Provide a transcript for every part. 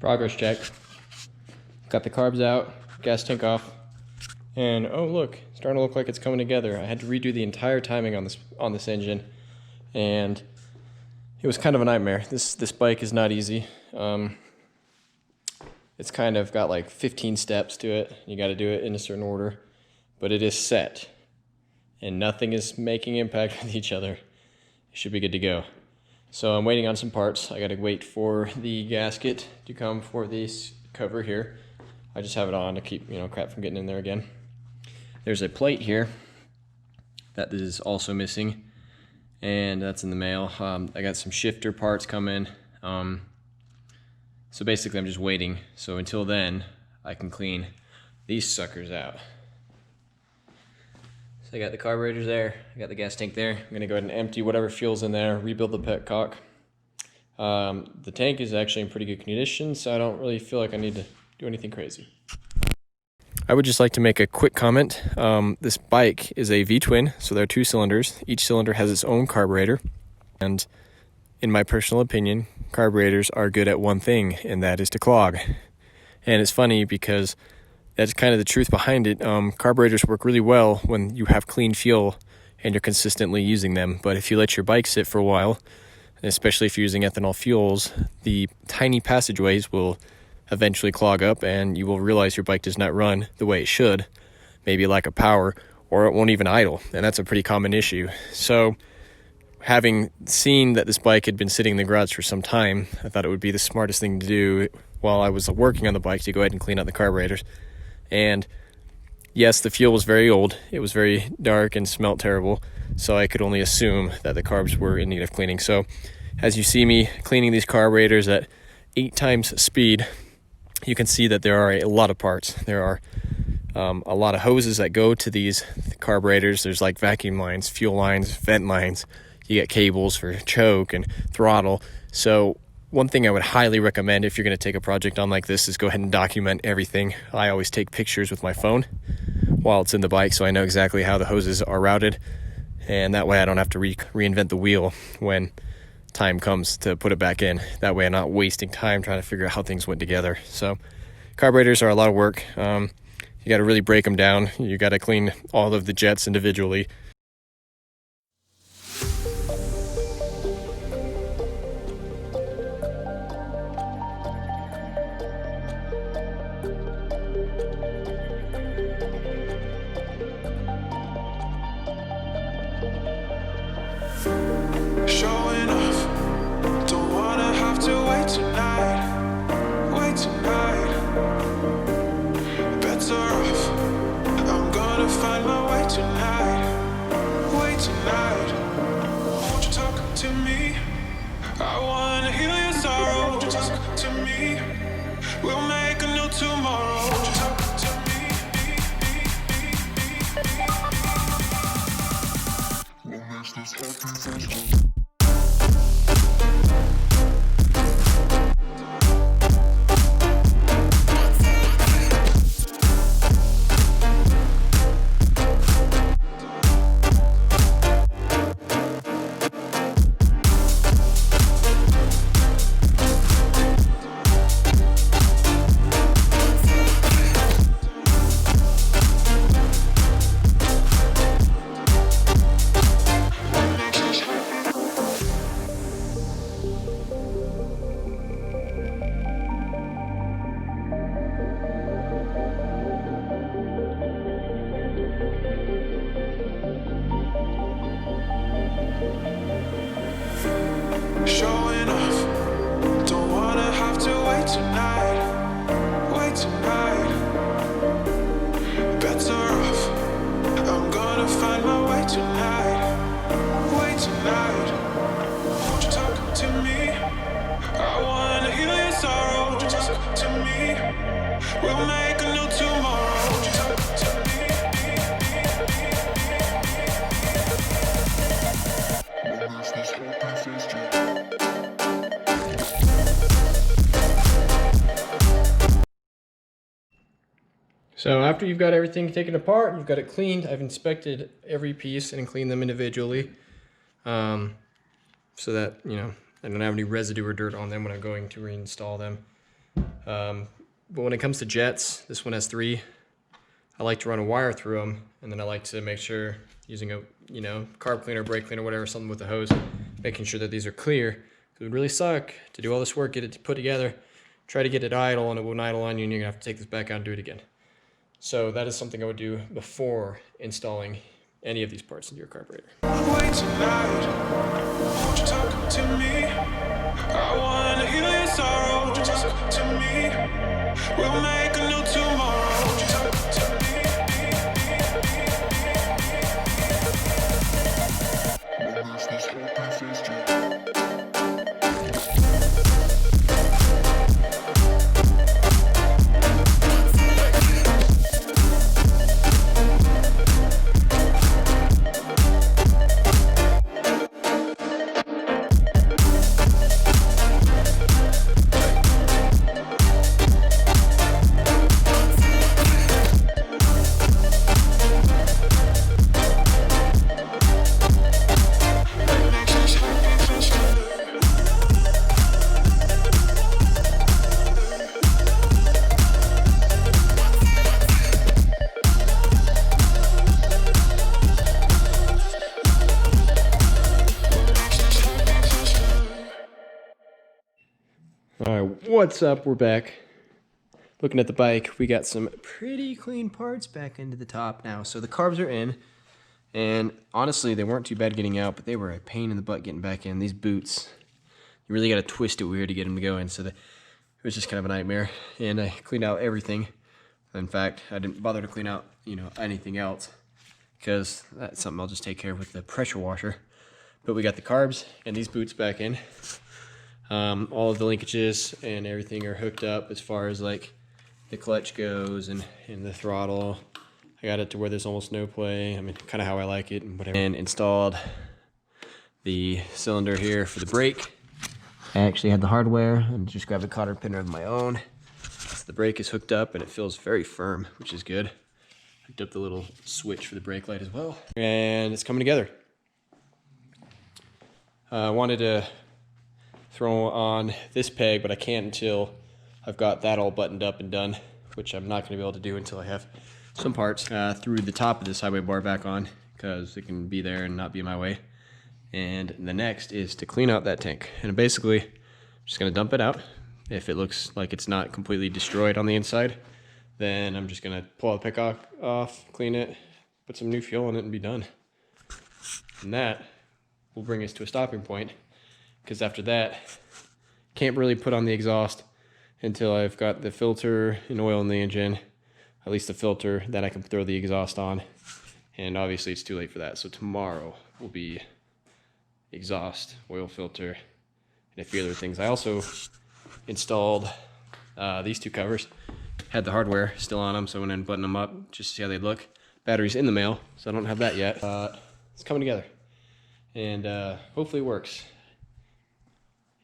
Progress check. Got the carbs out, gas tank off, and oh look, it's starting to look like it's coming together. I had to redo the entire timing on this engine, and it was kind of a nightmare. This bike is not easy. It's kind of got like 15 steps to it. You got to do it in a certain order, but it is set, and nothing is making impact with each other. It should be good to go. So I'm waiting on some parts. I got to wait for the gasket to come for this cover here. I just have it on to keep crap from getting in there again. There's a plate here that is also missing, and that's in the mail. I got some shifter parts coming. So basically I'm just waiting. So until then, I can clean these suckers out. So I got the carburetors there, I got the gas tank there. I'm gonna go ahead and empty whatever fuel's in there, rebuild the petcock. The tank is actually in pretty good condition, so I don't really feel like I need to do anything crazy. I would just like to make a quick comment. This bike is a V-twin, so there are 2 cylinders. Each cylinder has its own carburetor, and in my personal opinion, carburetors are good at one thing, and that is to clog. And it's funny because that's kind of the truth behind it. Carburetors work really well when you have clean fuel and you're consistently using them. But if you let your bike sit for a while, especially if you're using ethanol fuels, the tiny passageways will eventually clog up and you will realize your bike does not run the way it should, maybe lack of power, or it won't even idle. And that's a pretty common issue. So having seen that this bike had been sitting in the garage for some time, I thought it would be the smartest thing to do while I was working on the bike to go ahead and clean out the carburetors. And yes, the fuel was very old. It was very dark and smelled terrible. So I could only assume that the carbs were in need of cleaning. So as you see me cleaning these carburetors at 8 times speed, you can see that there are a lot of parts. There are a lot of hoses that go to these carburetors. There's like vacuum lines, fuel lines, vent lines. You get cables for choke and throttle. So one thing I would highly recommend if you're going to take a project on like this is go ahead and document everything. I always take pictures with my phone while it's in the bike, so I know exactly how the hoses are routed, and that way I don't have to reinvent the wheel when time comes to put it back in. That way I'm not wasting time trying to figure out how things went together. So carburetors are a lot of work. You got to really break them down. You got to clean all of the jets individually. Showing off, don't wanna have to wait tonight. Better off, I'm gonna find my way tonight. Wait tonight, won't you talk to me? I wanna heal your sorrow, won't you talk to me? We'll make a new tomorrow, won't you talk to me? We'll make this happen. Showing off, don't wanna have to wait tonight. Better off, I'm gonna find my way tonight. Wait tonight, won't you talk to me? I wanna heal your sorrow, won't you talk to me? We'll make a new tomorrow, won't you talk to me? So after you've got everything taken apart, you've got it cleaned. I've inspected every piece and cleaned them individually, so that I don't have any residue or dirt on them when I'm going to reinstall them. But when it comes to jets, this one has 3. I like to run a wire through them, and then I like to make sure using a carb cleaner, brake cleaner, whatever, something with a hose, making sure that these are clear. It would really suck to do all this work, get it put together, try to get it idle, and it won't idle on you, and you're gonna have to take this back out and do it again. So that is something I would do before installing any of these parts into your carburetor. Wait tonight, won't you talk to me? I wanna heal your sorrow, won't you talk to me? We'll make a new tomorrow, won't you talk to me? All right, what's up? We're back. Looking at the bike, we got some pretty clean parts back into the top now. So the carbs are in, and honestly, they weren't too bad getting out, but they were a pain in the butt getting back in. These boots, you really got to twist it weird to get them to go in. So it was just kind of a nightmare. And I cleaned out everything. In fact, I didn't bother to clean out, anything else, because that's something I'll just take care of with the pressure washer. But we got the carbs and these boots back in. All of the linkages and everything are hooked up as far as like the clutch goes and the throttle. I got it to where there's almost no play. I mean, kind of how I like it and whatever. And installed the cylinder here for the brake. I actually had the hardware and just grabbed a cotter pinner of my own. So the brake is hooked up and it feels very firm, which is good. Hooked up the little switch for the brake light as well. And it's coming together. I wanted to throw on this peg, but I can't until I've got that all buttoned up and done, which I'm not going to be able to do until I have some parts through the top of this highway bar back on, because it can be there and not be in my way. And the next is to clean out that tank. And basically, I'm just going to dump it out. If it looks like it's not completely destroyed on the inside, then I'm just going to pull the petcock off, clean it, put some new fuel in it, and be done. And that will bring us to a stopping point, because after that, can't really put on the exhaust until I've got the filter and oil in the engine, at least the filter, that I can throw the exhaust on. And obviously it's too late for that. So tomorrow will be exhaust, oil filter, and a few other things. I also installed these 2 covers, had the hardware still on them, so I went in and buttoned them up just to see how they look. Battery's in the mail, so I don't have that yet. It's coming together, and hopefully it works.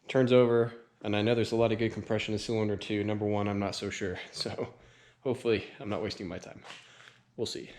Turns over, and I know there's a lot of good compression in cylinder 2. Number 1, I'm not so sure. So hopefully I'm not wasting my time. We'll see.